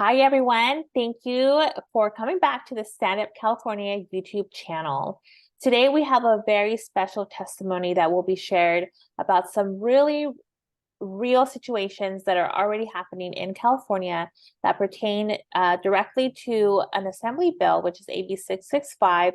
Hi, everyone. Thank you for coming back to the Stand Up California YouTube channel. Today, we have a very special testimony that will be shared about some really real situations that are already happening in California that pertain directly to an assembly bill, which is AB 665,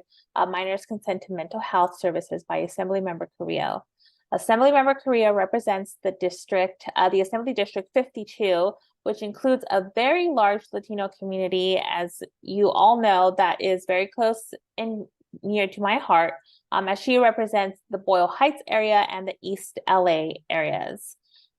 Minors Consent to Mental Health Services by Assemblymember Carillo. Assemblymember Carillo represents the district, the Assembly District 52, which includes a very large Latino community, as you all know, that is very close and near to my heart, as she represents the Boyle Heights area and the East LA areas.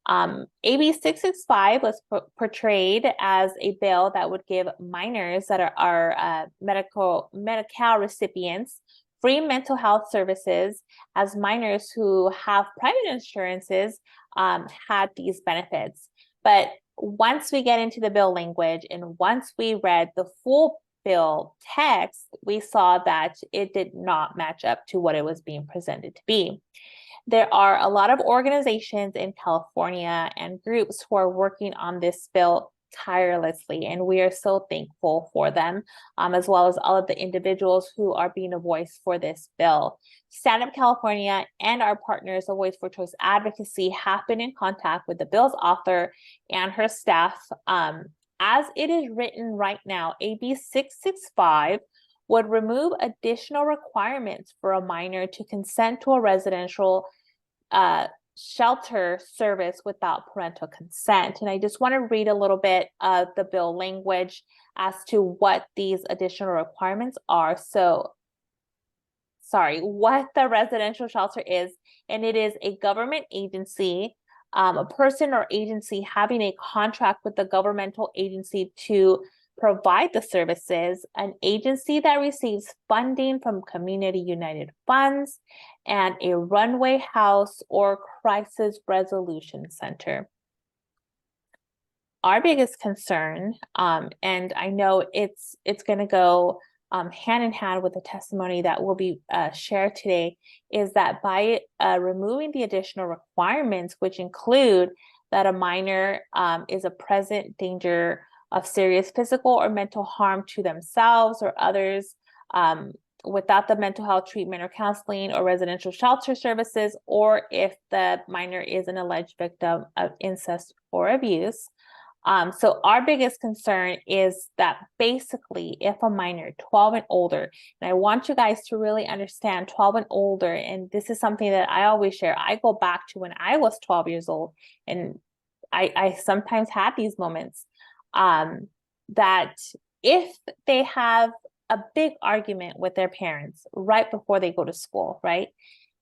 AB 665 was portrayed as a bill that would give minors that are Medi-Cal recipients free mental health services, as minors who have private insurances had these benefits. But once we get into the bill language and once we read the full bill text, we saw that it did not match up to what it was being presented to be. There are a lot of organizations in California and groups who are working on this bill tirelessly, and we are so thankful for them, as well as all of the individuals who are being a voice for this bill. Stand Up California and our partners, A Voice for Choice Advocacy, have been in contact with the bill's author and her staff. As it is written right now, AB 665 would remove additional requirements for a minor to consent to a residential shelter service without parental consent. And I just want to read a little bit of the bill language as to what these additional requirements are. What the residential shelter is. And it is a government agency, a person or agency having a contract with the governmental agency to provide the services, an agency that receives funding from Community United Funds, and a runway house or crisis resolution center. Our biggest concern, and I know it's going to go hand in hand with the testimony that will be shared today, is that by removing the additional requirements, which include that a minor is a present danger of serious physical or mental harm to themselves or others, without the mental health treatment or counseling or residential shelter services, or if the minor is an alleged victim of incest or abuse. So our biggest concern is that basically if a minor 12 and older, and I want you guys to really understand 12 and older, and this is something that I always share. I go back to when I was 12 years old, and I sometimes had these moments, that if they have a big argument with their parents right before they go to school, right?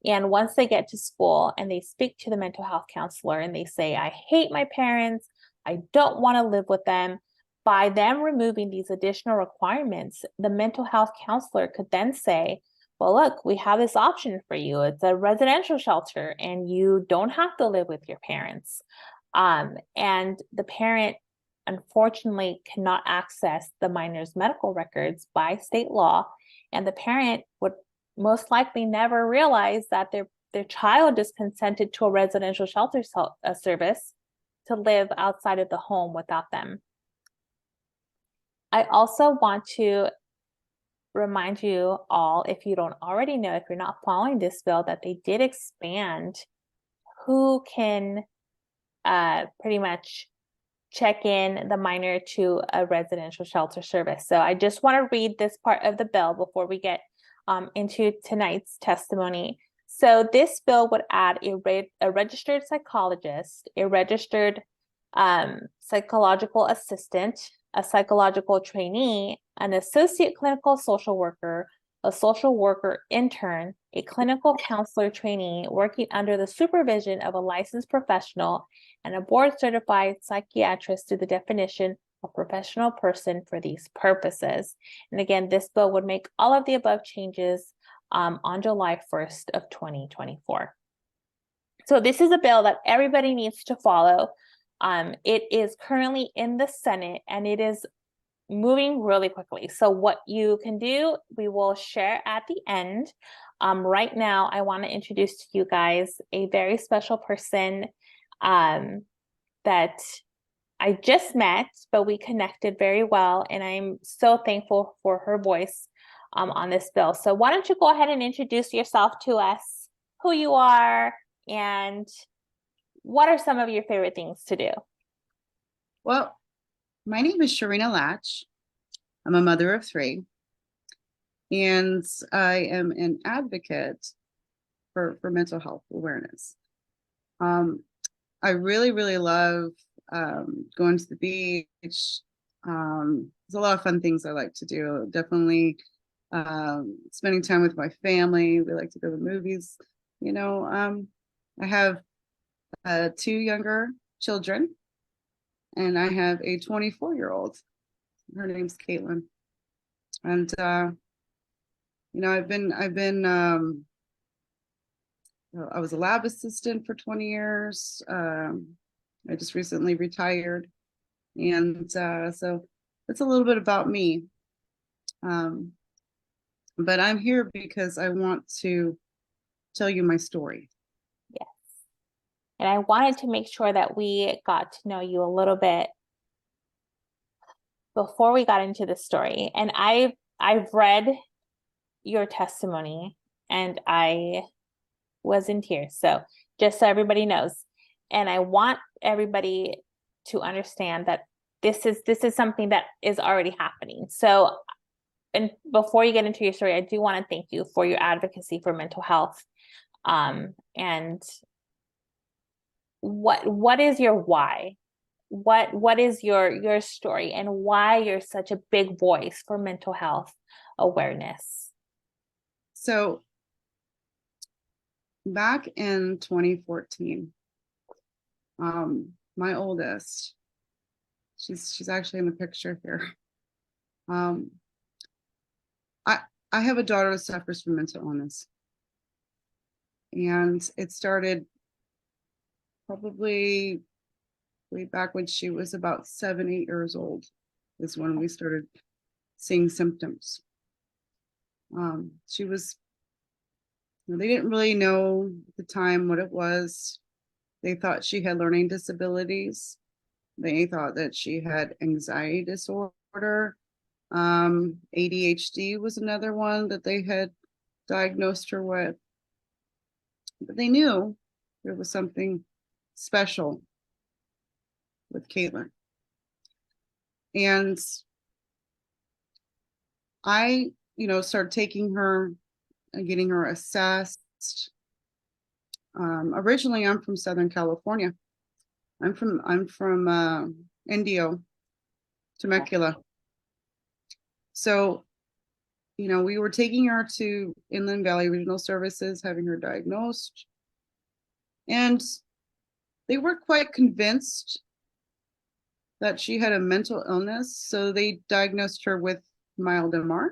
And once they get to school and they speak to the mental health counselor and they say, I hate my parents, I don't want to live with them. By them removing these additional requirements, the mental health counselor could then say, well, look, we have this option for you. It's a residential shelter and you don't have to live with your parents. And the parent, unfortunately, cannot access the minor's medical records by state law. And the parent would most likely never realize that their child is consented to a residential shelter service to live outside of the home without them. I also want to remind you all, if you don't already know, if you're not following this bill, that they did expand who can pretty much check in the minor to a residential shelter service. So I just want to read this part of the bill before we get into tonight's testimony. So this bill would add a registered psychologist, a registered psychological assistant, a psychological trainee, an associate clinical social worker, a social worker intern, a clinical counselor trainee working under the supervision of a licensed professional, and a board-certified psychiatrist to the definition of professional person for these purposes. And again, this bill would make all of the above changes on July 1st of 2024. So this is a bill that everybody needs to follow. It is currently in the Senate and it is moving really quickly. So what you can do, we will share at the end. Right now, I want to introduce to you guys a very special person that I just met, but we connected very well, and I'm so thankful for her voice on this bill. So why don't you go ahead and introduce yourself to us, who you are, and what are some of your favorite things to do? Well, my name is Sharina Latch. I'm a mother of three, and I am an advocate for mental health awareness. Um, I really, really love going to the beach. There's a lot of fun things I like to do. Definitely spending time with my family. We like to go to the movies. I have two younger children, and I have a 24-year-old. Her name's Caitlin. And I was a lab assistant for 20 years. I just recently retired. And so that's a little bit about me. But I'm here because I want to tell you my story. Yes. And I wanted to make sure that we got to know you a little bit before we got into the story. And I've read your testimony and I was in tears. So just so everybody knows. And I want everybody to understand that this is something that is already happening. So, and before you get into your story, I do want to thank you for your advocacy for mental health. And what is your why? What is your story, and why you're such a big voice for mental health awareness? So back in 2014, my oldest, she's actually in the picture here. Um, I I have a daughter who suffers from mental illness, and it started probably way back when she was about 7, 8 years old, is when we started seeing symptoms. She was, they didn't really know at the time what it was. They thought she had learning disabilities. They thought that she had anxiety disorder. ADHD was another one that they had diagnosed her with. But they knew there was something special with Caitlin. And I, started taking her and getting her assessed. Originally, I'm from Southern California. I'm from Indio, Temecula. So, we were taking her to Inland Valley Regional Services, having her diagnosed. And they were quite convinced that she had a mental illness. So they diagnosed her with mild MR.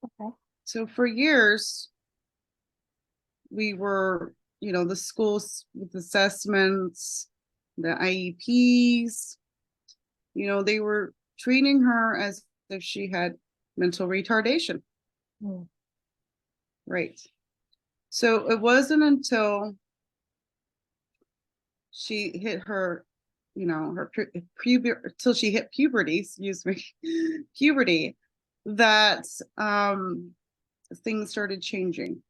Okay. So for years, we were, the schools with assessments, the IEPs, they were treating her as if she had mental retardation. Mm. Right. So it wasn't until she hit her, her till she hit puberty, puberty, that things started changing,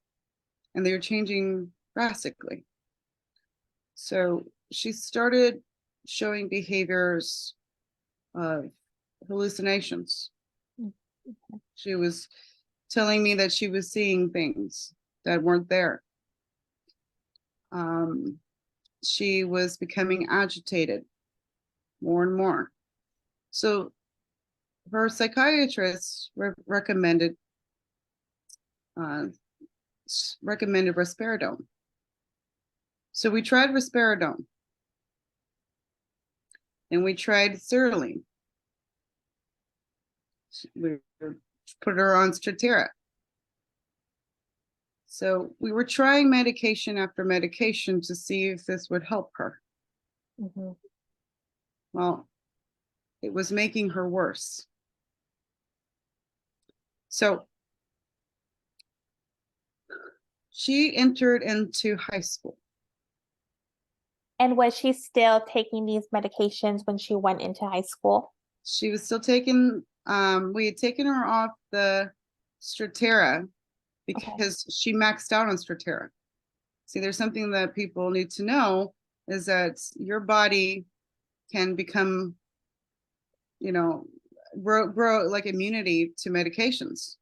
and they were changing drastically. So she started showing behaviors of hallucinations. Okay. She was telling me that she was seeing things that weren't there. She was becoming agitated more and more. So her psychiatrist recommended risperidone. So we tried risperidone, and we tried sertraline. We put her on Strattera. So we were trying medication after medication to see if this would help her. Mm-hmm. Well, it was making her worse. So she entered into high school. And was she still taking these medications when she went into high school? She was still taking, we had taken her off the Strattera Okay. because she maxed out on Strattera. See, there's something that people need to know is that your body can become, grow like immunity to medications.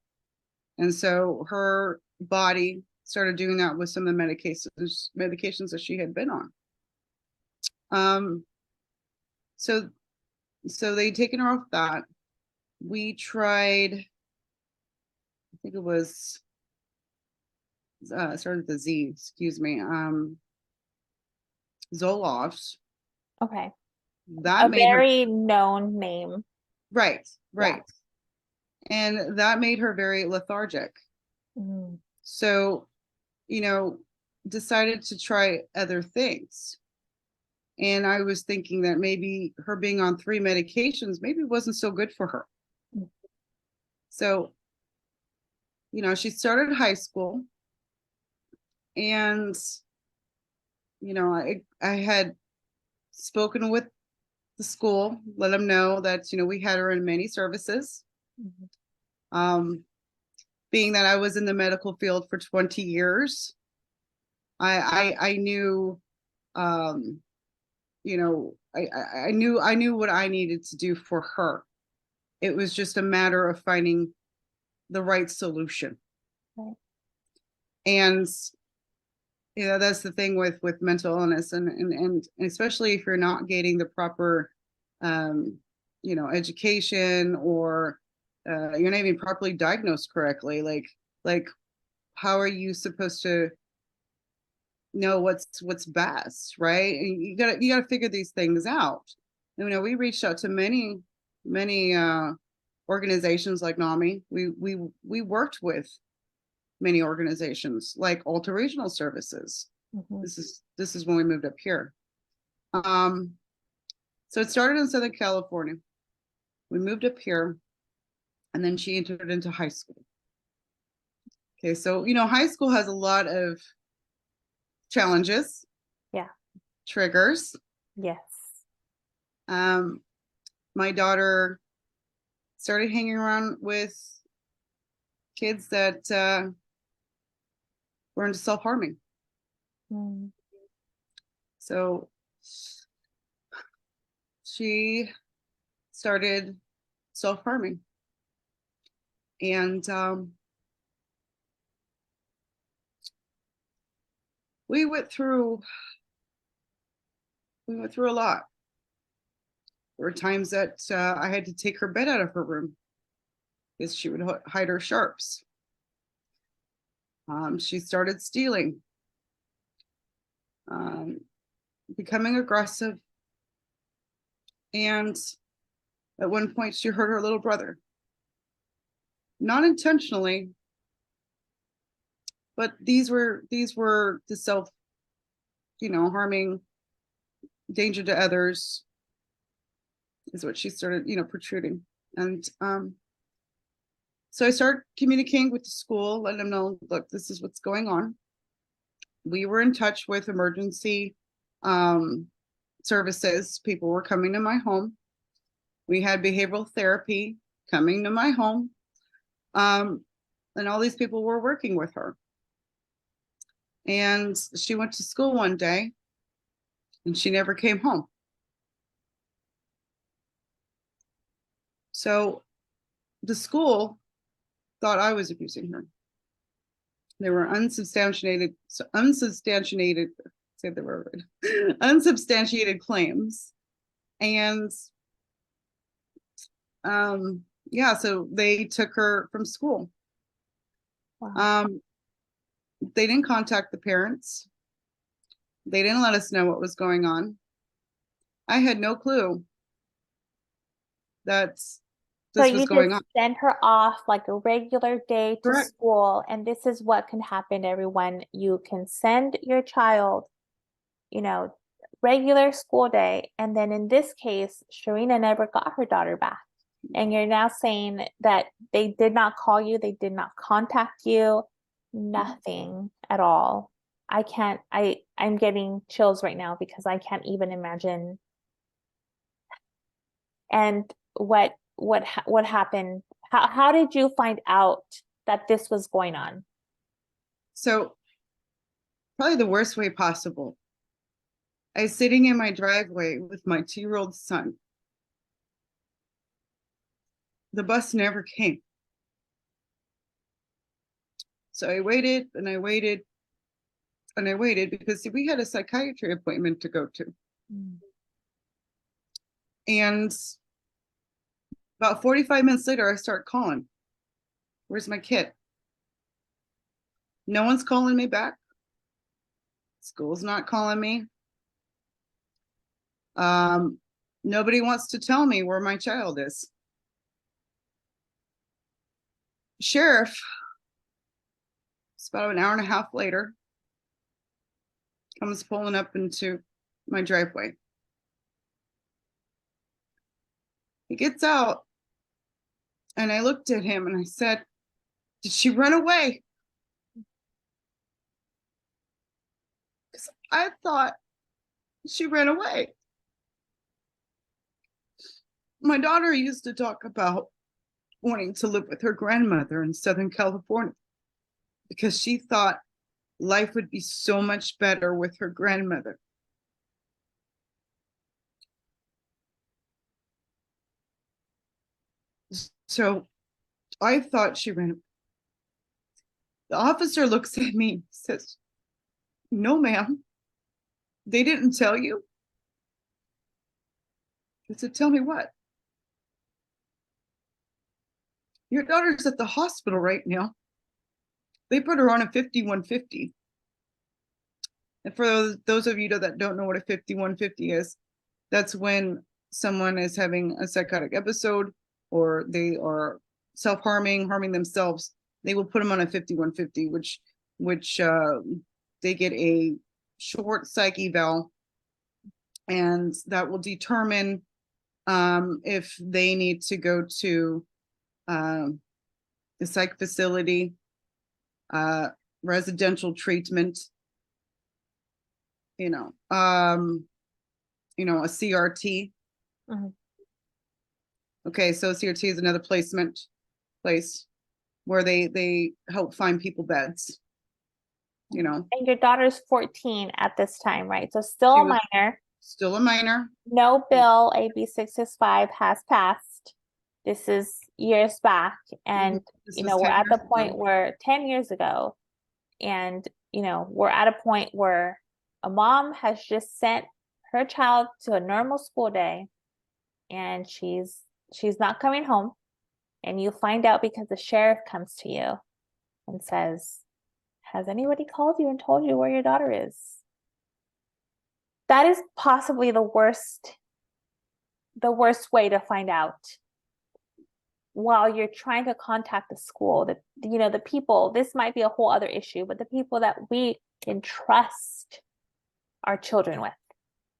And so her body started doing that with some of the medications that she had been on. So they'd taken her off that. We tried, I think it was started with the Z, excuse me, Zoloft. Okay. That A made her very known name. right. Yeah. And that made her very lethargic. Mhm. So, decided to try other things. And I was thinking that maybe her being on 3 medications maybe wasn't so good for her. Mm. So, she started high school, and I had spoken with the school, let them know that we had her in many services. Mhm. Being that I was in the medical field for 20 years, I knew, I knew what I needed to do for her. It was just a matter of finding the right solution. Right. And that's the thing with mental illness, and especially if you're not getting the proper education, or you're not even properly diagnosed correctly, like how are you supposed to know what's best, right? And you gotta figure these things out. We reached out to many organizations like NAMI. We worked with many organizations like Alta Regional Services. Mhm. This is when we moved up here. So it started in Southern California. We moved up here, and then she entered into high school. Okay, so high school has a lot of challenges, Yeah. triggers. Yes. My daughter started hanging around with kids that were into self-harming. Mm. So she started self-harming, and we went through a lot. There were times that I had to take her bed out of her room because she would hide her sharps. She started stealing, becoming aggressive, and at one point she hurt her little brother. Not intentionally, but these were the self, harming, danger to others is what she started, protruding. And so I started communicating with the school, letting them know, look, this is what's going on. We were in touch with emergency services. People were coming to my home. We had behavioral therapy coming to my home. And all these people were working with her. And she went to school one day, and she never came home. So the school thought I was abusing her. There were say the word, unsubstantiated claims. And yeah, so they took her from school. Wow. They didn't contact the parents. They didn't let us know what was going on. I had no clue that So this was you going just on. send her off like a regular day to Correct. school, and this is what can happen to everyone. You can send your child, you know, regular school day, and then in this case, Sharina never got her daughter back. And you're now saying that they did not call you, they did not contact you, nothing at all. I'm getting chills right now because I can't even imagine. And what happened? How did you find out that this was going on? So probably the worst way possible. I was sitting in my driveway with my 2-year-old son. The bus never came. So I waited and I waited and I waited because we had a psychiatry appointment to go to. Mm. And about 45 minutes later, I start calling. Where's my kid? No one's calling me back. School's not calling me. Nobody wants to tell me where my child is. Sheriff, it's about an hour and a half later, comes pulling up into my driveway. He gets out and I looked at him and I said, "Did she run away?" Because I thought she ran away. My daughter used to talk about wanting to live with her grandmother in Southern California because she thought life would be so much better with her grandmother. So I thought she ran. The officer looks at me and says, "No, ma'am, they didn't tell you." I said, "Tell me what?" "Your daughter's at the hospital right now. They put her on a 5150. And for those of you that don't know what a 5150 is, that's when someone is having a psychotic episode or they are self-harming, harming themselves. They will put them on a 5150, which they get a short psych eval, and that will determine if they need to go to the psych facility, residential treatment, a CRT. Mhm. Okay, so CRT is another place where they help find people beds. And your daughter's 14 at this time, right? So still She a was minor. still a minor. No bill AB665 has passed. This is years back. And, This was we're 10 at the years point ago. where 10 years ago, and, we're at a point where a mom has just sent her child to a normal school day and she's not coming home. And you find out because the sheriff comes to you and says, "Has anybody called you and told you where your daughter is?" That is possibly the worst way to find out while you're trying to contact the school. The people, this might be a whole other issue, but the people that we can trust our children with,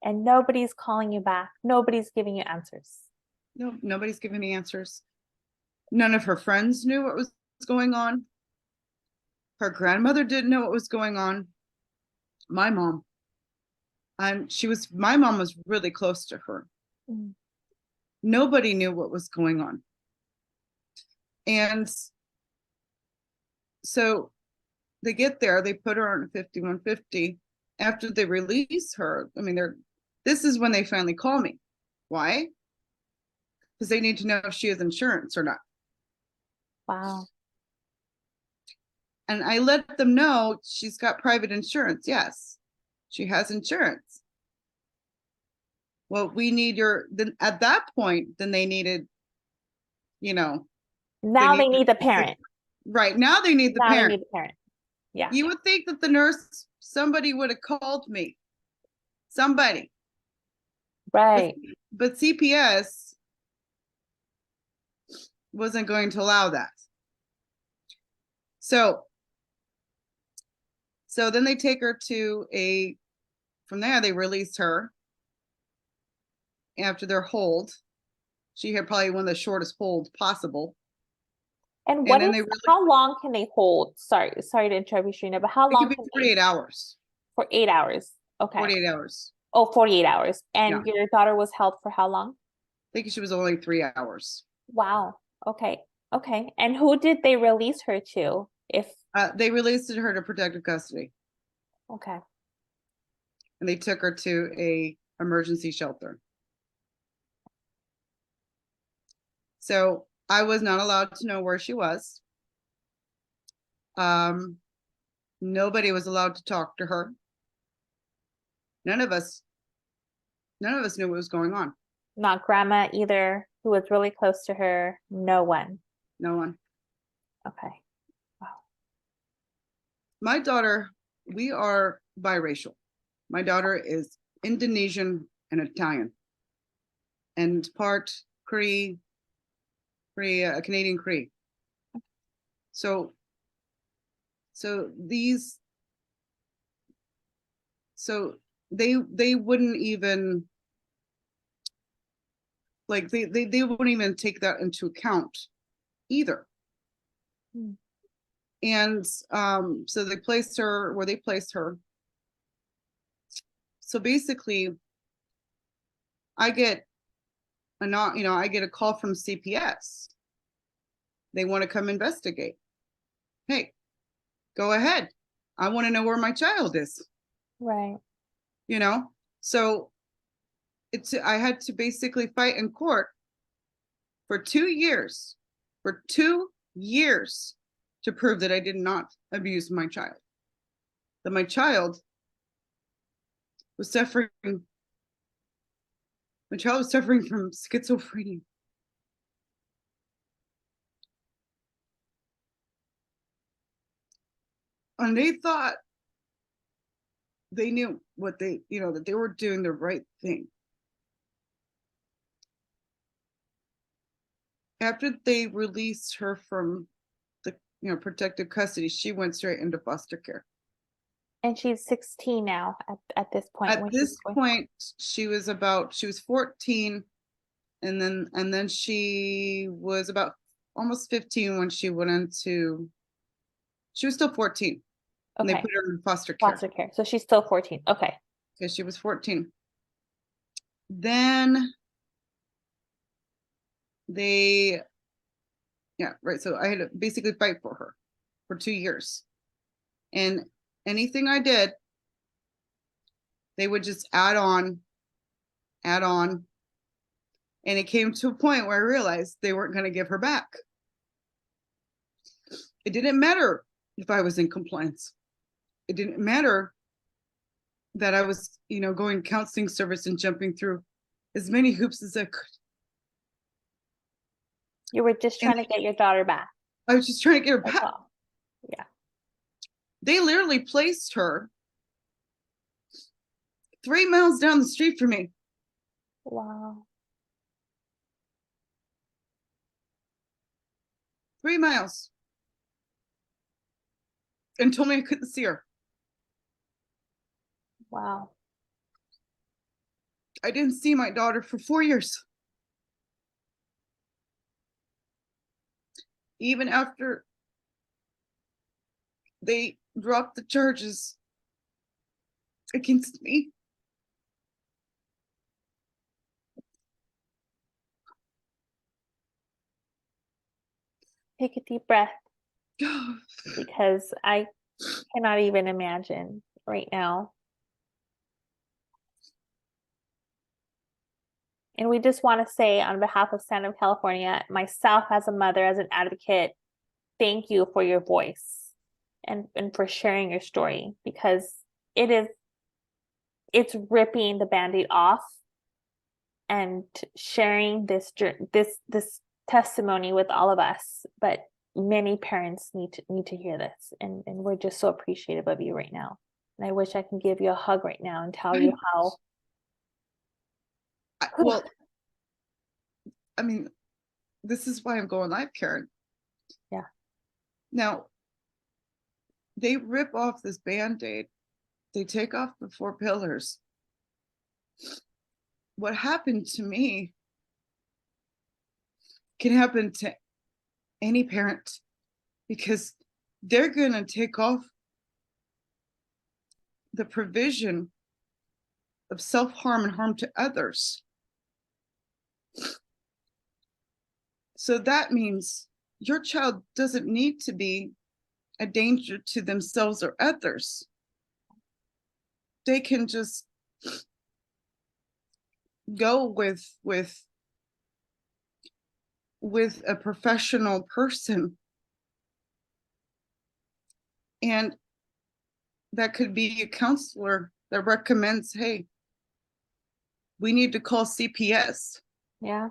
and nobody's calling you back, nobody's giving you answers. No, nobody's giving me answers. None of her friends knew what was going on. Her grandmother didn't know what was going on. My mom, my mom was really close to her. Mm. Nobody knew what was going on. And so they get there, they put her on a 5150. After they release her, this is when they finally call me. Why? Because they need to know if she has insurance or not. Wow. And I let them know she's got private insurance. Yes, she has insurance. Well, we need then at that point, then they needed, Now they need the parent. Right, now they need the Now they parent. need the parent. Yeah. You would think that somebody would have called me. Somebody. Right. But CPS wasn't going to allow that. So then they take her from there, they release her after their hold. She had probably one of the shortest holds possible. And And what then is, how long can they hold? Sorry to interrupt you, Sharina, but how it could long be can they, 48 hours, for 8 hours? Okay. 48 hours. Oh, 48 hours. Yeah. And your daughter was held for how long? I think she was only 3 hours. Wow. Okay. Okay. And who did they release her to? If, They released her to protective custody okay. and they took her to a emergency shelter. So I was not allowed to know where she was. Nobody was allowed to talk to her. None of us knew what was going on. Not grandma either, who was really close to her. No one. No one. Okay. Wow. My daughter, we are biracial. My daughter is Indonesian and Italian, and part Cree, Canadian Cree. So these, so they wouldn't even like they wouldn't even take that into account either. Hmm. And so they placed her where they placed her. So basically, I get I get a call from CPS. They want to come investigate. Hey, go ahead. I want to know where my child is. Right. So I had to basically fight in court for 2 years, to prove that I did not abuse my child, that my child was suffering. My child was suffering from schizophrenia. And they thought they knew what that they were doing the right thing. After they released her from the protective custody, she went straight into foster care. And she's 16 now at this point. At this point, she was 14, and then she was about almost 15 when she went into. She was still 14. And they Okay. put her in foster care. Foster care. So she's still 14. Okay. Okay, she was 14. Then they, yeah, right. So I had to basically fight for her for 2 years. And anything I did, they would just add on. And it came to a point where I realized they weren't going to give her back. It didn't matter if I was in compliance. It didn't matter that I was, going counseling service and jumping through as many hoops as I could. You were just trying to get your daughter back. I was just trying to get her That's back. all. Yeah. They literally placed her 3 miles down the street from me. Wow. 3 miles. And told me I couldn't see her. Wow. I didn't see my daughter for 4 years. Even after they dropped the charges against me. Take a deep breath, because I cannot even imagine right now. And we just want to say, on behalf of Stand Up California, myself as a mother, as an advocate, thank you for your voice and for sharing your story, because it's ripping the Band-Aid off and sharing this testimony with all of us. But many parents need to hear this, and we're just so appreciative of you right now. And I wish I can give you a hug right now and tell you how. Well, I mean, this is why I'm going live, Karen. Yeah. Now, they rip off this Band-Aid. They take off the 4 pillars. What happened to me can happen to any parent, because they're going to take off the provision of self-harm and harm to others. So that means your child doesn't need to be a danger to themselves or others. They can just go with a professional person, and that could be a counselor that recommends, hey, we need to call CPS. Yeah.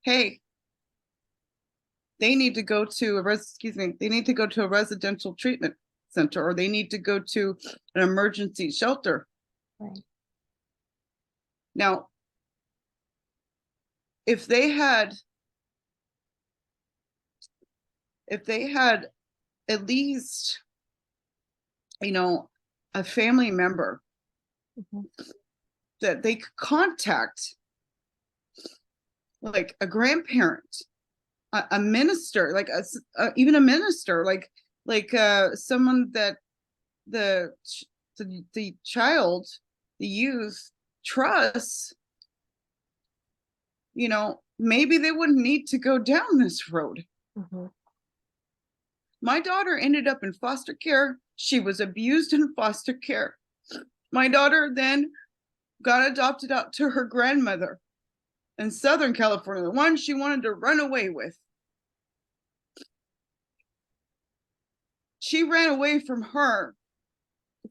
Hey, they need to go to they need to go to a residential treatment center, or they need to go to an emergency shelter. Right. Now, if they had at least, a family member Mhm. that they could contact, like a grandparent, a minister, like even a minister, like someone that the child, the youth trusts, maybe they wouldn't need to go down this road. Mhm. My daughter ended up in foster care. She was abused in foster care. My daughter then got adopted out to her grandmother in Southern California, the one she wanted to run away with. She ran away from her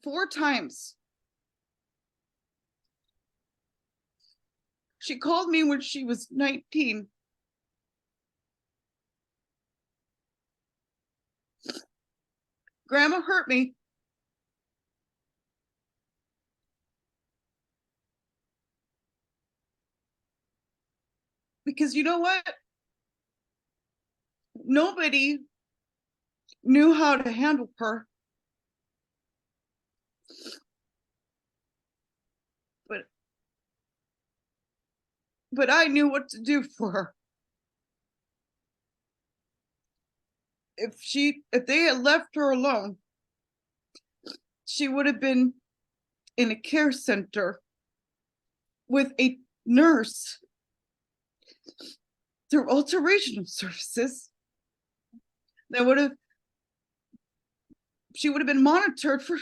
4 times. She called me when she was 19. Grandma hurt me. Because you know what? Nobody knew how to handle her. But I knew what to do for her. If they had left her alone, she would have been in a care center with a nurse through alterational services. She would have been monitored for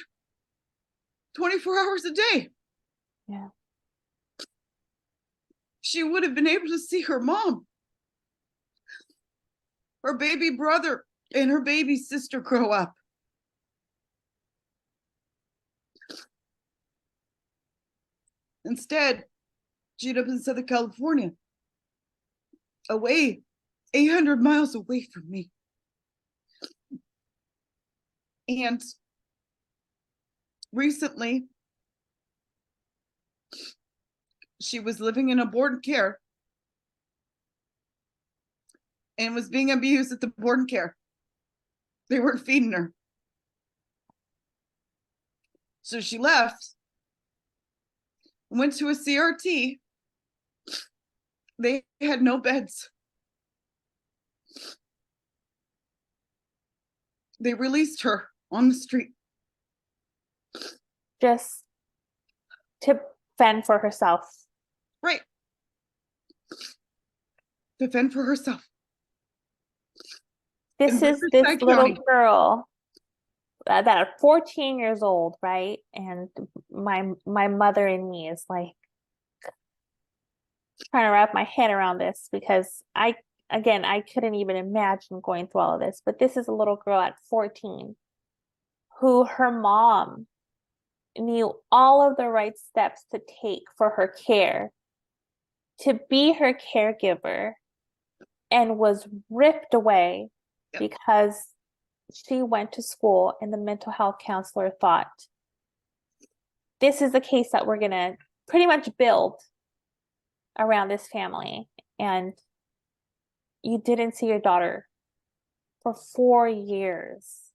24 hours a day. Yeah. She would have been able to see her mom, her baby brother, and her baby sister grow up. Instead, she ended up in Southern California, away, 800 miles away from me. And recently, she was living in board care and was being abused at the board care. They weren't feeding her. So she left, went to a CRT. They had no beds. They released her on the street. Just to fend for herself. Right. To fend for herself. This In is this Riverside little County. girl that are 14 years old, right? And my mother and me is like trying to wrap my head around this, because I couldn't even imagine going through all of this. But this is a little girl at 14 who her mom knew all of the right steps to take for her care, to be her caregiver, and was ripped away. Yep. Because she went to school and the mental health counselor thought, this is the case that we're going to pretty much build around this family. And you didn't see your daughter for 4 years.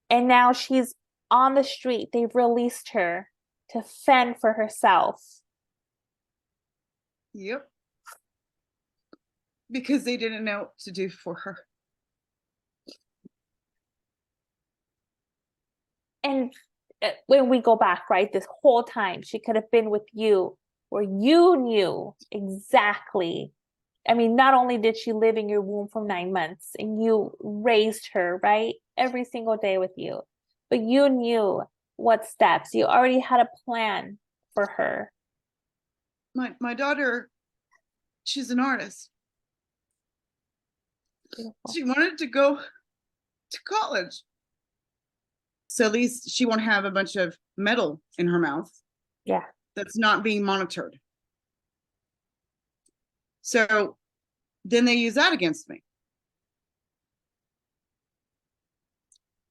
And now she's on the street. They've released her to fend for herself. Yep. because they didn't know what to do for her. And when we go back, right, this whole time she could have been with you, where you knew exactly. I mean, not only did she live in your womb for 9 months and you raised her, right, every single day with you, but you knew what steps, you already had a plan for her. My daughter, she's an artist. Beautiful. She wanted to go to college. So at least she won't have a bunch of metal in her mouth Yeah. that's not being monitored. So then they use that against me.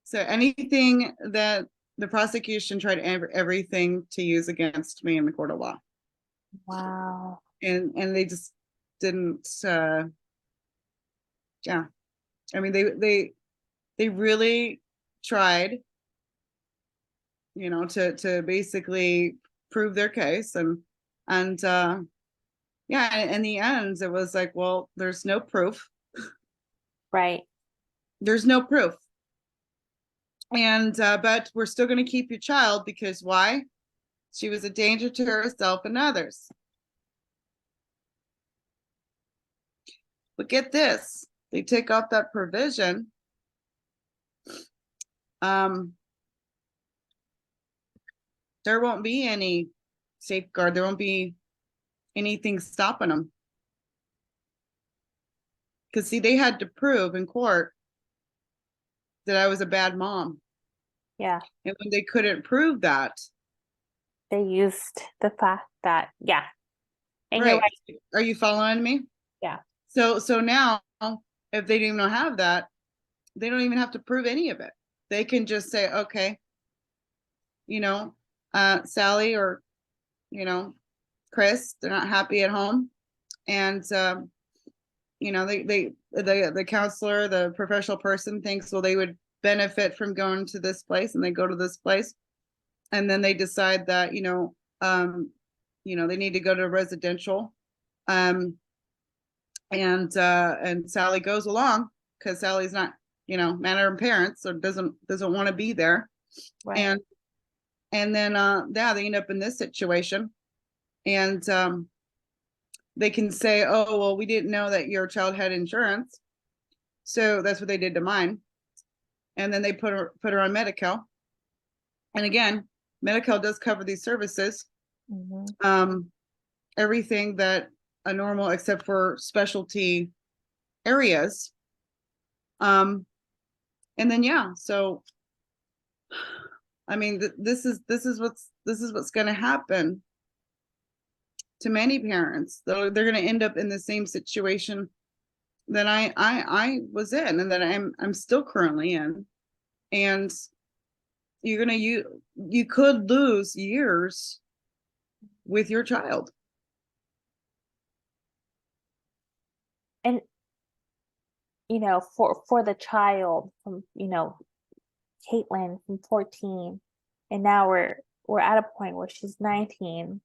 So anything that the prosecution tried everything to use against me in the court of law. Wow. And they just didn't yeah. I mean they really tried, you know, to basically prove their case, and yeah, in the end it was like, well, there's no proof. Right. There's no proof. And but we're still going to keep your child because why? She was a danger to herself and others. But get this, they take off that provision. There won't be any safeguard. There won't be anything stopping them. Because see, they had to prove in court that I was a bad mom. Yeah. And when they couldn't prove that, They used the fact that, yeah. And you're right? right. Are you following me? Yeah. So now, if they don't even have that, they don't even have to prove any of it. They can just say, okay, you know, Sally or, you know, Chris, they're not happy at home, and you know, the counselor, the professional person thinks, well, they would benefit from going to this place, and they go to this place, and then they decide that, you know, they need to go to residential, and Sally goes along because Sally's not, you know, mad at her parents or doesn't want to be there, Right. and then yeah, they end up in this situation, and they can say, oh, well, we didn't know that your child had insurance, so that's what they did to mine, and then they put her on Medi-Cal, and again, Medi-Cal does cover these services, everything that a normal, except for specialty areas, and then yeah, so I mean, this is what's going to happen to many parents. They're going to end up in the same situation that I was in, and that I'm still currently in, and you could lose years with your child. And for the child from, Caitlin from 14, and now we're at a point where she's 19.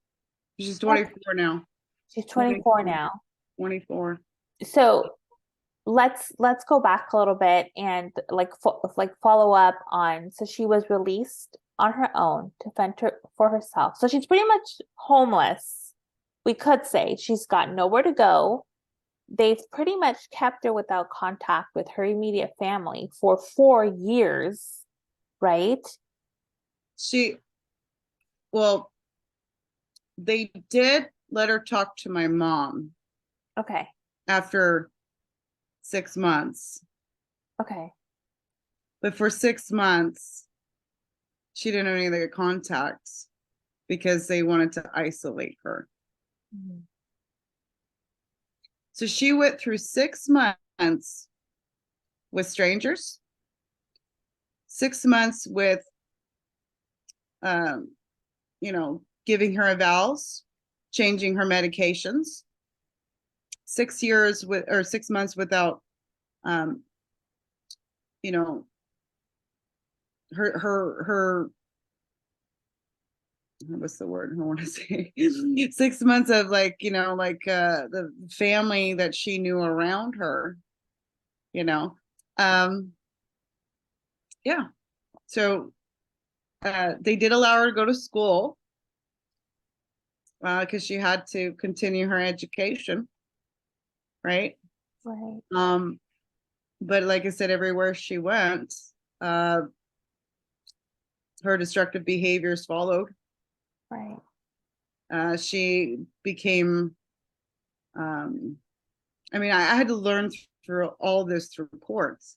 She's 24 now. She's 24 now. 24. So let's go back a little bit and follow up on, so she was released on her own to fend for herself. So she's pretty much homeless. We could say she's got nowhere to go. They've pretty much kept her without contact with her immediate family for 4 years, right? Well, they did let her talk to my mom. Okay. After 6 months. Okay. But for 6 months, she didn't have any other contacts because they wanted to isolate her. Mm-hmm. So she went through 6 months with strangers, 6 months with, giving her evals, changing her medications, 6 years with, or 6 months without, her what's the word I want to say, 6 months of like, the family that she knew around her, you know. Yeah. So they did allow her to go to school because she had to continue her education, right? Right. But like I said, everywhere she went, her destructive behaviors followed. Right. She became, I had to learn through all this through reports,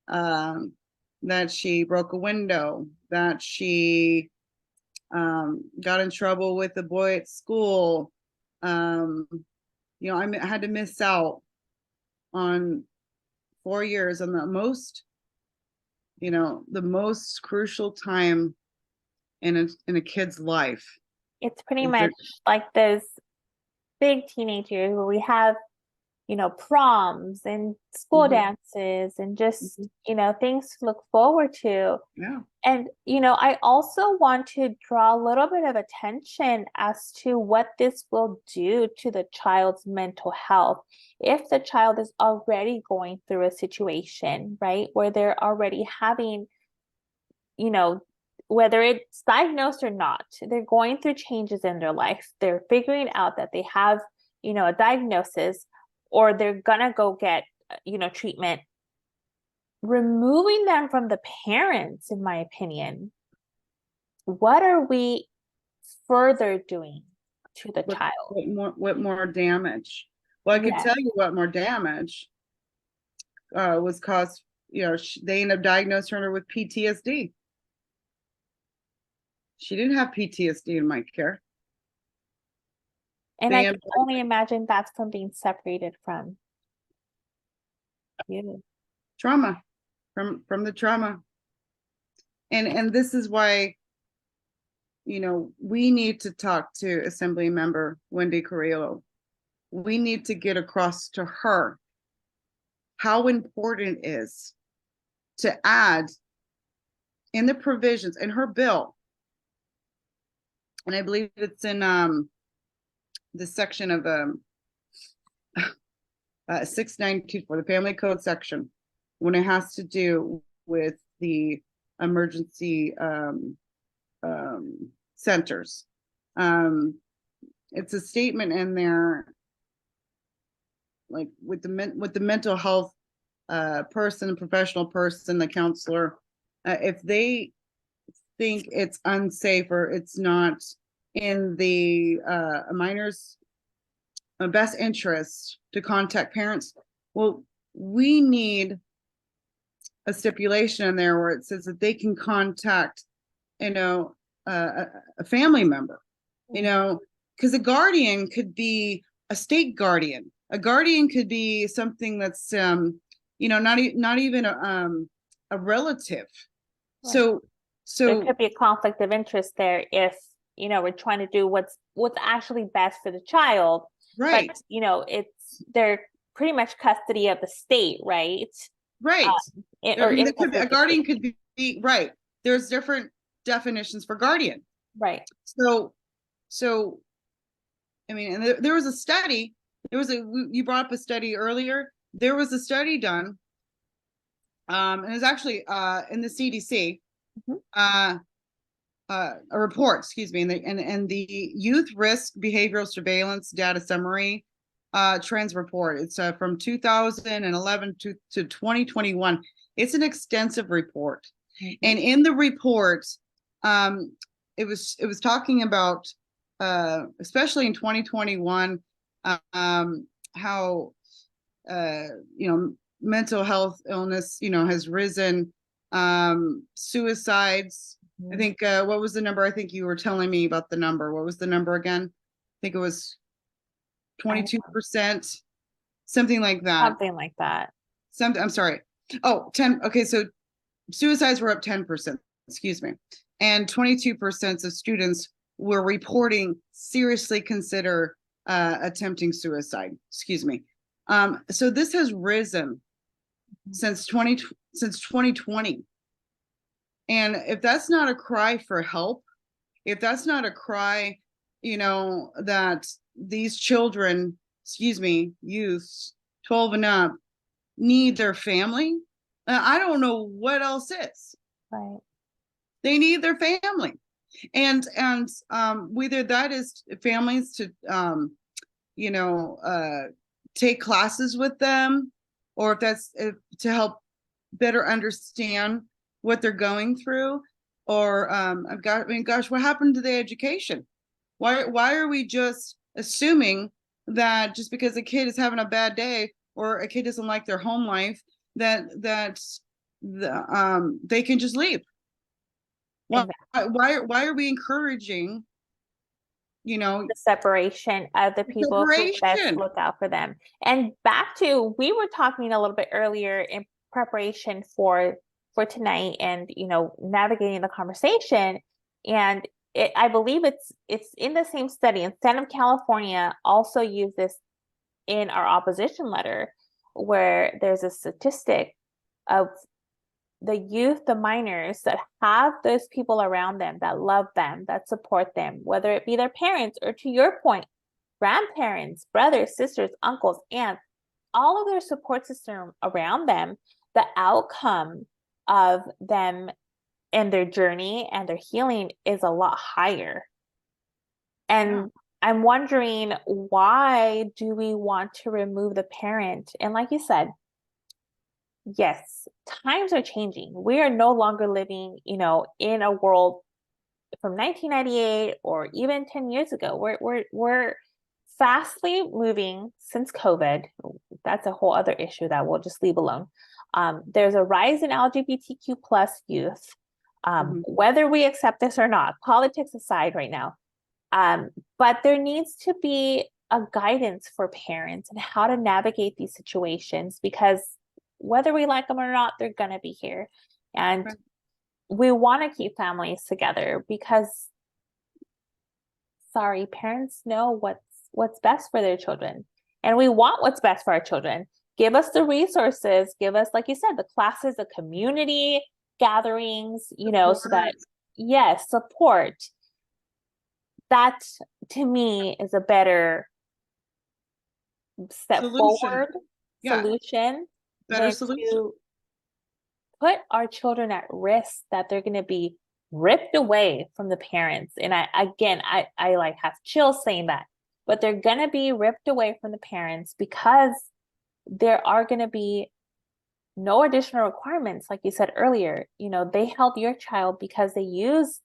that she broke a window, that she got in trouble with a boy at school. I had to miss out on 4 years on the most crucial time in a kid's life. It's pretty much like those big teenage years where we have, proms and school dances and just, things to look forward to. Yeah. And, I also want to draw a little bit of attention as to what this will do to the child's mental health. If the child is already going through a situation, right, where they're already having, whether it's diagnosed or not, they're going through changes in their life. They're figuring out that they have, a diagnosis, or they're gonna go get, treatment. Removing them from the parents, in my opinion, what are we further doing to the child? What more damage? Well, I could tell you what more damage was caused. They ended up diagnosing her with PTSD. She didn't have PTSD in my care. And I can only imagine that's from being separated from you. Trauma, from the trauma. And this is why, we need to talk to Assembly Member Wendy Carillo. We need to get across to her how important it is to add in the provisions in her bill, and I believe it's in the section of 6924, the Family Code section, when it has to do with the emergency centers. It's a statement in there, like with the mental health person, professional person, the counselor, if they think it's unsafe or it's not in the minor's best interest to contact parents, well, we need a stipulation in there where it says that they can contact, a family member, because a guardian could be a state guardian. A guardian could be something that's, not even a relative. Right. So there could be a conflict of interest there if, we're trying to do what's actually best for the child. Right. But, they're pretty much custody of the state, right? Right. A guardian could be right. There's different definitions for guardian. Right. So, and there was a study. You brought up a study earlier. There was a study done, and it was actually in the CDC, a report, excuse me, and the Youth Risk Behavioral Surveillance Data Summary Trends Report. It's from 2011 to 2021. It's an extensive report, and in the report, it was talking about, especially in 2021, how mental health illness has risen, suicides. I think what was the number? I think you were telling me about the number. What was the number again? I think it was 22%, something like that. Something like that. I'm sorry. Oh, 10. Okay, so suicides were up 10%, excuse me. And 22% of students were reporting seriously consider attempting suicide, excuse me. So this has risen since 2020. And if that's not a cry for help, if that's not a cry, that these children, excuse me, youth 12 and up need their family, I don't know what else is. Right. They need their family. And whether that is families to take classes with them, or if that's to help better understand what they're going through, or gosh, what happened to the education? Why are we just assuming that just because a kid is having a bad day or a kid doesn't like their home life that they can just leave? Why, Exactly. why are we encouraging, The separation of the people who best separation? look out for them. And back to, we were talking a little bit earlier in preparation for tonight and navigating the conversation. And I believe it's in the same study. And Stand Up California also used this in our opposition letter, where there's a statistic of the youth, the minors that have those people around them that love them, that support them, whether it be their parents or, to your point, grandparents, brothers, sisters, uncles, aunts, all of their support system around them, the outcome of them and their journey and their healing is a lot higher. And Yeah. I'm wondering, why do we want to remove the parent? And like you said, yes, times are changing. We are no longer living, in a world from 1998 or even 10 years ago. We're fastly moving since COVID. That's a whole other issue that we'll just leave alone. There's a rise in LGBTQ plus youth. Whether we accept this or not, politics aside right now. But there needs to be a guidance for parents and how to navigate these situations, because whether we like them or not, they're gonna be here. And Right. we want to keep families together because, sorry, parents know what's best for their children. And we want what's best for our children. Give us the resources, give us, like you said, the classes, the community gatherings, so that, yes, support. That to me is a better step Solution. forward Yeah. solution Better than solution. to put our children at risk that they're going to be ripped away from the parents. And I like have chills saying that, but they're going to be ripped away from the parents because there are going to be no additional requirements. Like you said earlier, they held your child because they used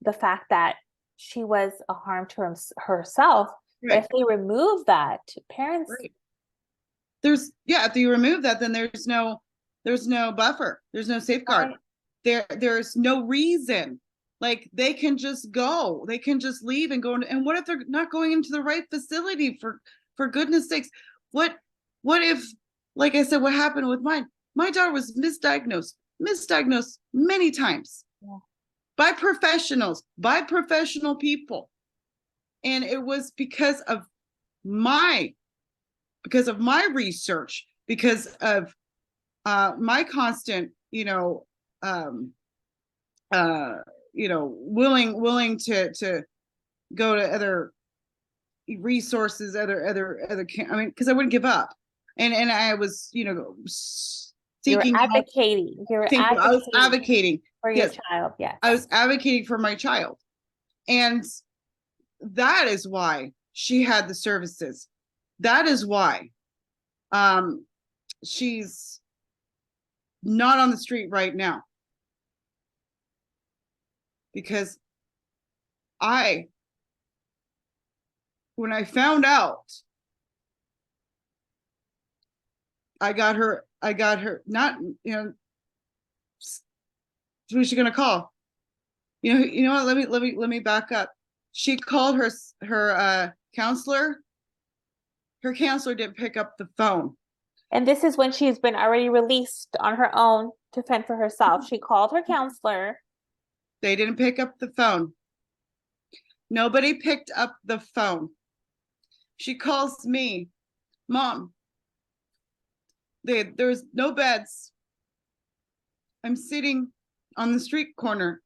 the fact that she was a harm to herself. But Right. if they remove that, parents, Right. If you remove that, then there's no buffer. There's no safeguard. right, There's no reason. Like, they can just go. They can just leave and go. And what if they're not going into the right facility, for goodness sakes? What if, like I said, what happened with mine? My daughter was misdiagnosed many times. yeah. By professionals, by professional people. And it was because of my research, because of my constant, willing to go to other resources, I mean, because I wouldn't give up. And I was, You're seeking out. advocating. You're I was advocating advocating. for your Yes, child. Yes. I was advocating for my child. And that is why she had the services. That is why she's not on the street right now. Because when I found out, I got her, not, who's she gonna call? What, let me back up. She called her counselor. Her counselor didn't pick up the phone. And this is when she's been already released on her own to fend for herself. She called her counselor. They didn't pick up the phone. Nobody picked up the phone. She calls me, Mom, there's no beds. I'm sitting on the street corner.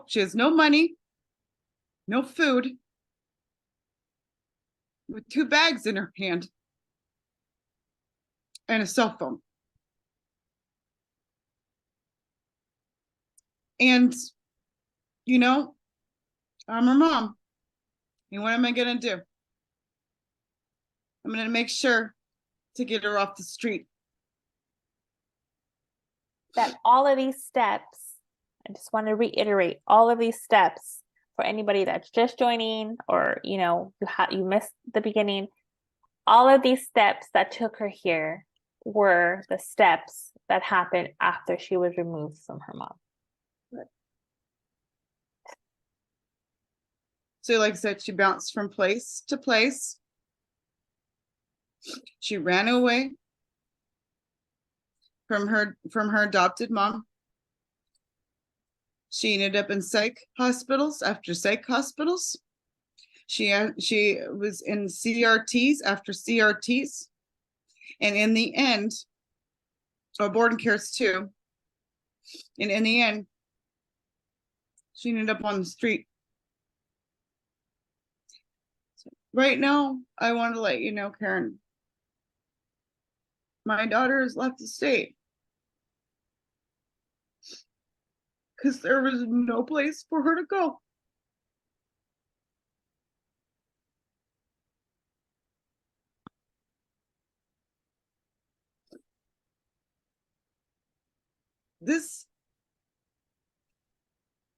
she has no money, no food, with 2 bags in her hand and a cell phone. And, you know, I'm her mom. And what am I going to do? I'm going to make sure to get her off the street. That all of these steps, I just want to reiterate all of these steps for anybody that's just joining, or you missed the beginning. All of these steps that took her here were the steps that happened after she was removed from her mom. So like I said, she bounced from place to place. She ran away from her adopted mom. She ended up in psych hospitals after psych hospitals. She was in CRTs after CRTs. And in the end, boarding cares too. And in the end, she ended up on the street. So right now, I want to let you know, Karen, my daughter has left the state because there was no place for her to go.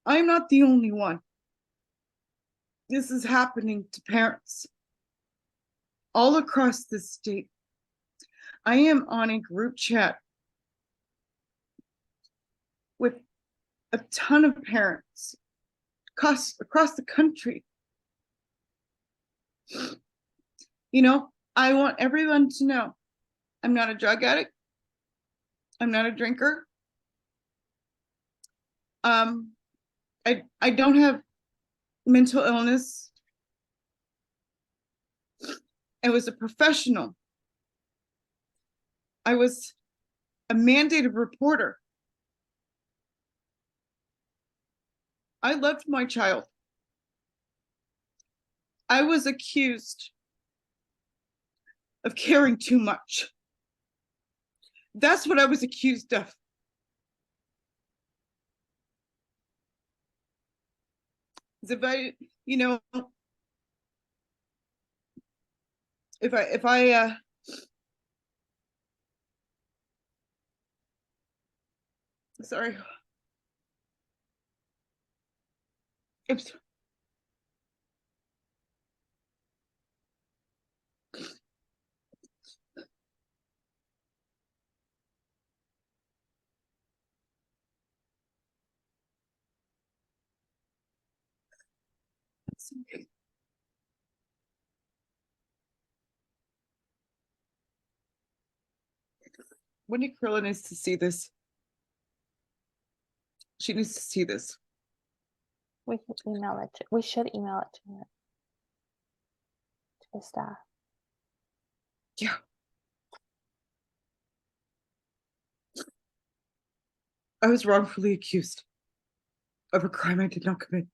I'm not the only one. This is happening to parents all across the state. I am on a group chat with a ton of parents across the country. I want everyone to know I'm not a drug addict. I'm not a drinker. I don't have mental illness. I was a professional. I was a mandated reporter. I loved my child. I was accused of caring too much. That's what I was accused of. If I, sorry. Oops. Wendy Carillo needs to see this. She needs to see this. We should email it. We should email it to the staff. Yeah. I was wrongfully accused of a crime I did not commit.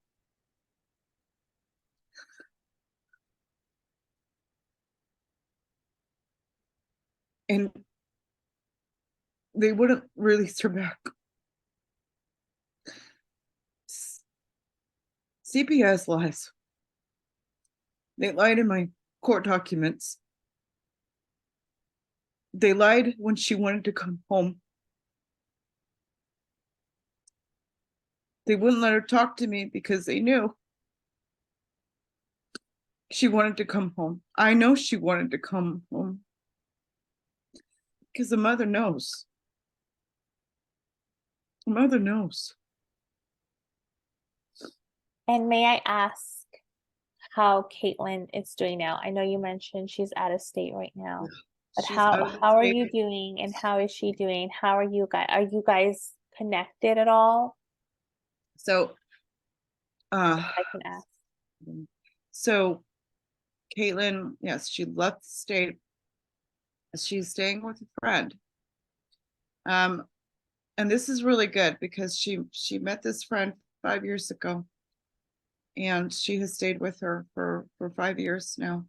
And they wouldn't release her back. CPS lies. They lied in my court documents. They lied when she wanted to come home. They wouldn't let her talk to me because they knew she wanted to come home. I know she wanted to come home because the mother knows. The mother knows. And may I ask how Caitlin is doing now? I know you mentioned she's out of state right now, but how are you doing, and how is she doing? How are you guys? Are you guys connected at all? So, I can ask. So, Caitlin, yes, she left the state. She's staying with a friend. And this is really good because she met this friend 5 years ago. And she has stayed with her for 5 years now.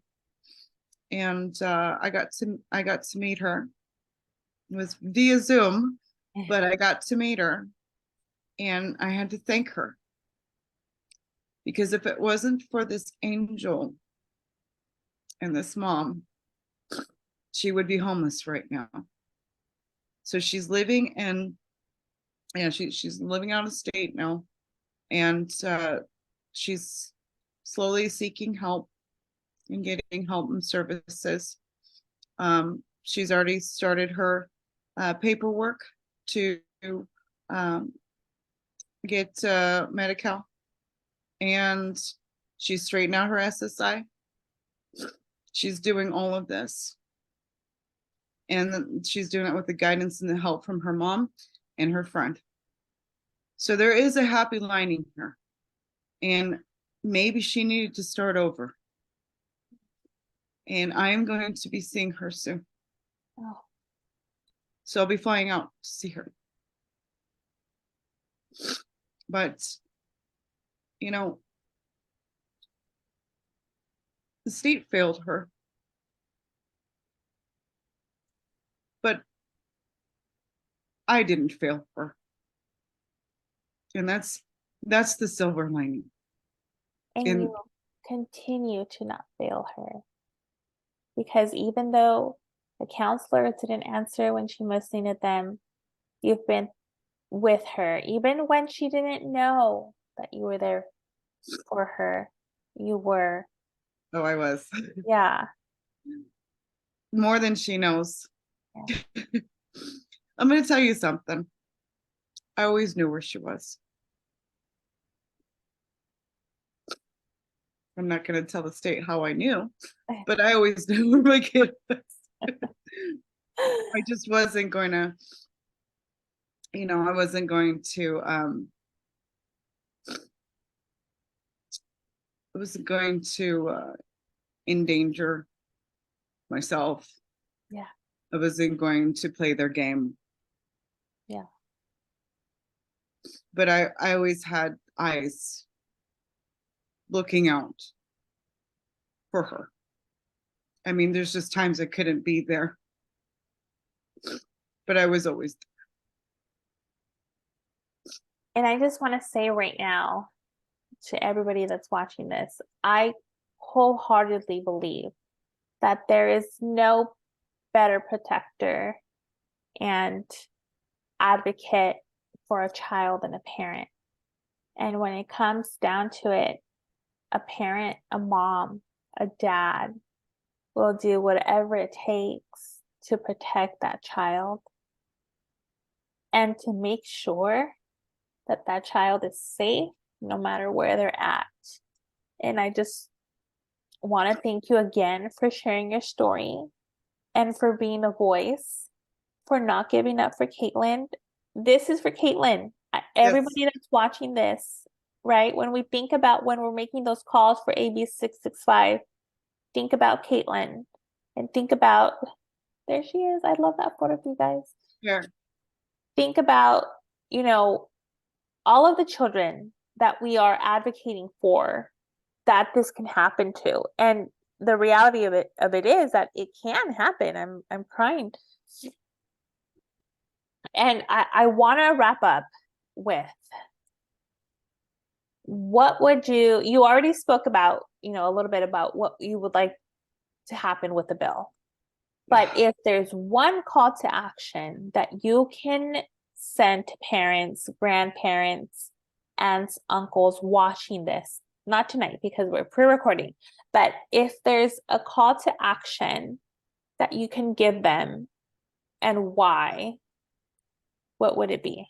And I got to meet her. It was via Zoom, but I got to meet her, and I had to thank her, because if it wasn't for this angel and this mom, she would be homeless right now. So she's living in, she's living out of state now, and she's slowly seeking help and getting help and services. She's already started her paperwork to get Medi-Cal, and she's straightened out her SSI. She's doing all of this, and she's doing it with the guidance and the help from her mom and her friend. So there is a happy lining here, and maybe she needed to start over. And I am going to be seeing her soon. Oh. So I'll be flying out to see her. But, you know, the state failed her. But I didn't fail her. And that's the silver lining. And And you continue to not fail her. Because even though the counselor didn't answer when she most needed them, you've been with her. Even when she didn't know that you were there for her, you were. oh, I was. Yeah. More than she knows. Yeah. I'm going to tell you something. I always knew where she was. I'm not going to tell the state how I knew, but I always knew where my kid was. I just wasn't going to, I wasn't going to, endanger myself. Yeah. I wasn't going to play their game. Yeah. But I always had eyes looking out for her. I mean, there's just times I couldn't be there, but I was always there. And I just want to say right now to everybody that's watching this, I wholeheartedly believe that there is no better protector and advocate for a child than a parent. And when it comes down to it, a parent, a mom, a dad will do whatever it takes to protect that child and to make sure that that child is safe no matter where they're at. And I just want to thank you again for sharing your story and for being a voice, for not giving up for Caitlin. This is for Caitlin. Everybody that's watching this, right? When we think about when we're making those calls for AB665, think about Caitlin and think about, there she is. I love that photo of you guys. Yeah. Think about, all of the children that we are advocating for that this can happen to. And the reality of it is that it can happen. I'm crying. And I want to wrap up with, what would you already spoke about, a little bit about what you would like to happen with the bill. But if there's one call to action that you can send to parents, grandparents, aunts, uncles watching this, not tonight because we're pre-recording, but if there's a call to action that you can give them and why, what would it be?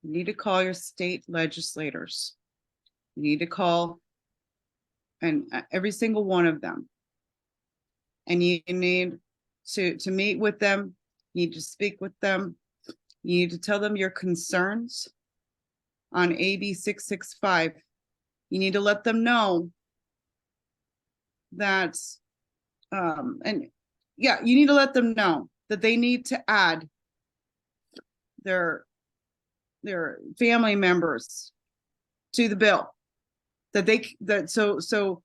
You need to call your state legislators. You need to call every single one of them. And you need to meet with them. You need to speak with them. You need to tell them your concerns on AB665. You need to let them know that, you need to let them know that they need to add their their family members to the bill, so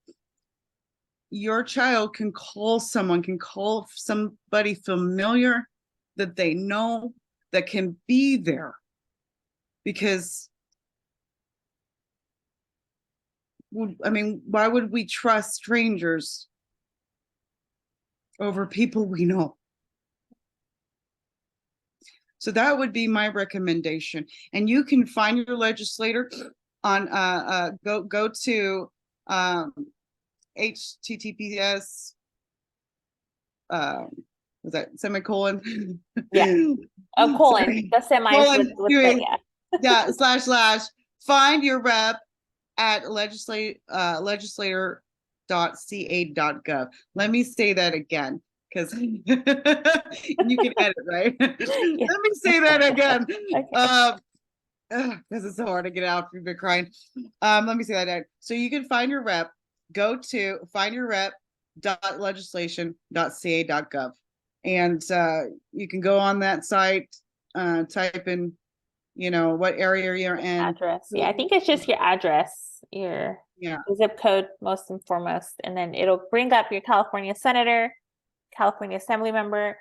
your child can call somebody familiar that they know that can be there, because I mean, why would we trust strangers over people we know? So that would be my recommendation. And you can find your legislator on go to HTTPS was that semicolon? Yeah. Oh, colon, Sorry. the semis with the, Anyway, yeah. yeah, / find your rep at legislator.ca.gov. Let me say that again, because you can edit, right? Let Yeah. me say that again. Okay. Because it's so hard to get out if you've been crying. Let me say that again. So you can find your rep, go to findyourrep.legislation.ca.gov. And you can go on that site, type in, what area you're in. Address. Yeah, I think it's just your address, your Yeah. zip code, most and foremost, and then it'll bring up your California senator, California assembly member.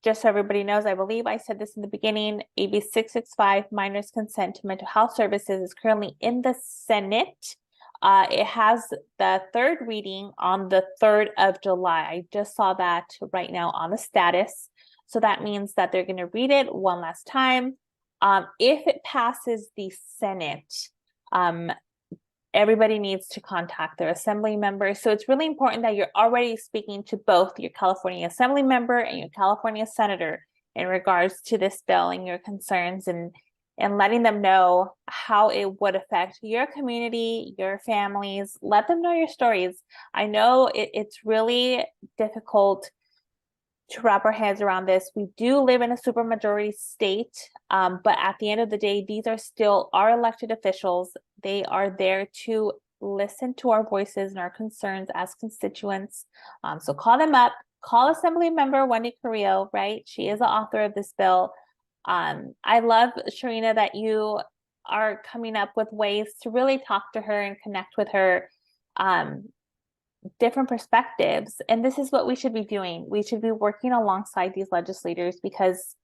Just so everybody knows, I believe I said this in the beginning, AB 665 minors consent to mental health services is currently in the Senate. It has the third reading on the 3rd of July. I just saw that right now on the status. So that means that they're going to read it one last time. If it passes the Senate, everybody needs to contact their assembly member. So it's really important that you're already speaking to both your California assembly member and your California senator in regards to this bill and your concerns, and letting them know how it would affect your community, your families. Let them know your stories. I know it's really difficult to wrap our heads around this. We do live in a supermajority state, but at the end of the day, these are still our elected officials. They are there to listen to our voices and our concerns as constituents. So call them up, call Assembly Member Wendy Carillo, right? She is the author of this bill. I love, Sharina, that you are coming up with ways to really talk to her and connect with her. Different perspectives, and this is what we should be doing. We should be working alongside these legislators, because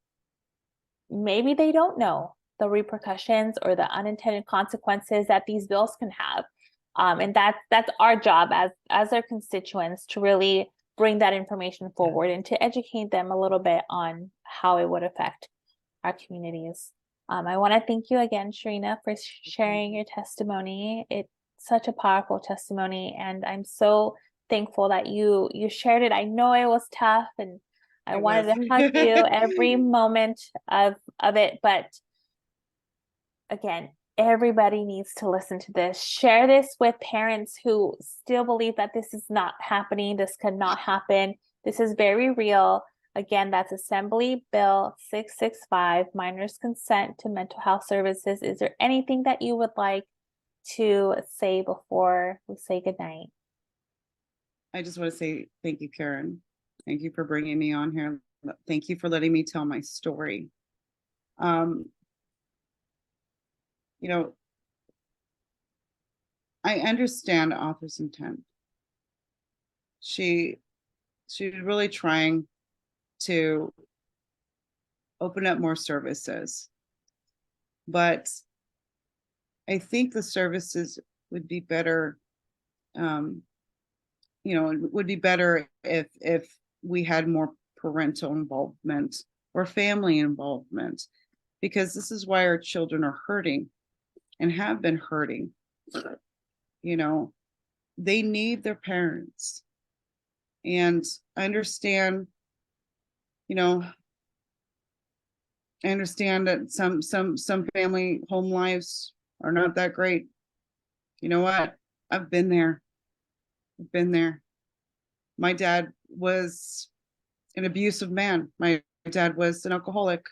maybe they don't know the repercussions or the unintended consequences that these bills can have, and that's our job as their constituents, to really bring that information forward and to educate them a little bit on how it would affect our communities. I want to thank you again, Sharina, for sharing your testimony. It's such a powerful testimony, and I'm so thankful that you shared it. I know it was tough, and I wanted to hug you every moment of it, but again, everybody needs to listen to this. Share this with parents who still believe that this is not happening, this could not happen. This is very real. Again, that's Assembly Bill 665, minors consent to mental health services. Is there anything that you would like to say before we say goodnight? I just want to say thank you, Karen. Thank you for bringing me on here. Thank you for letting me tell my story. I understand the author's intent. She's really trying to open up more services, but I think the services would be better. It would be better if we had more parental involvement or family involvement, because this is why our children are hurting and have been hurting. They need their parents. And I understand, that some family home lives are not that great. You know what? I've been there. My dad was an abusive man. My dad was an alcoholic,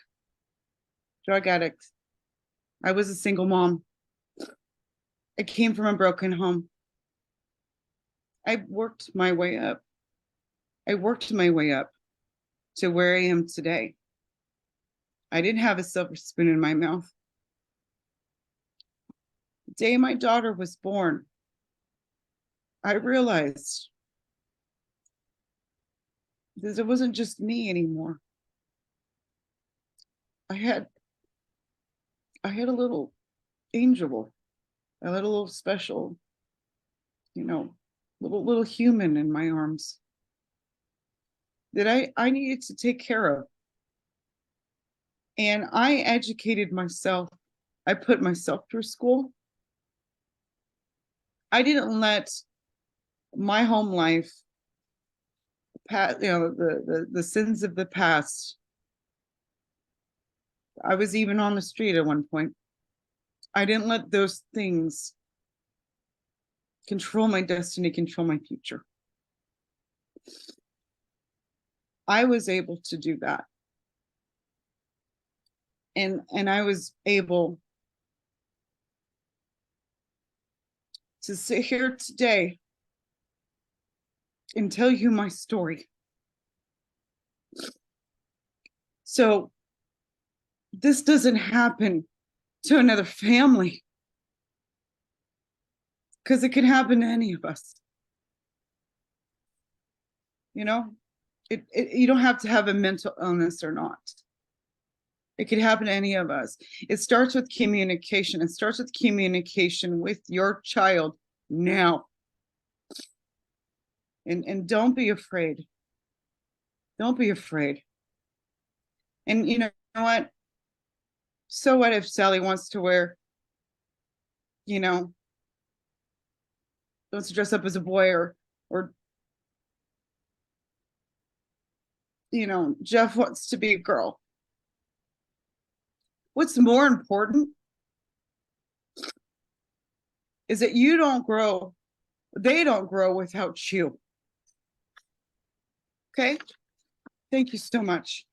drug addict. I was a single mom. I came from a broken home. I worked my way up to where I am today. I didn't have a silver spoon in my mouth. The day my daughter was born, I realized that it wasn't just me anymore. I had a little angel, a little special, little human in my arms that I needed to take care of. And I educated myself. I put myself through school. I didn't let my home life, the sins of the past. I was even on the street at one point. I didn't let those things control my destiny, control my future. I was able to do that. And I was able to sit here today and tell you my story. So this doesn't happen to another family, because it can happen to any of us. You don't have to have a mental illness or not. It could happen to any of us. It starts with communication. It starts with communication with your child now. And don't be afraid. Don't be afraid. And you know what? So what if Sally wants to wear, wants to dress up as a boy, or Jeff wants to be a girl. What's more important is that you don't grow, they don't grow without you. Okay? Thank you so much.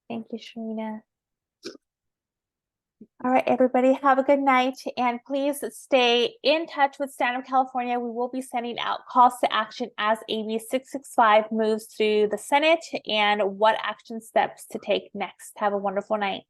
Thank you, Sharina. All right, everybody, have a good night, and please stay in touch with Stand Up California. We will be sending out calls to action as AB665 moves through the Senate and what action steps to take next. Have a wonderful night.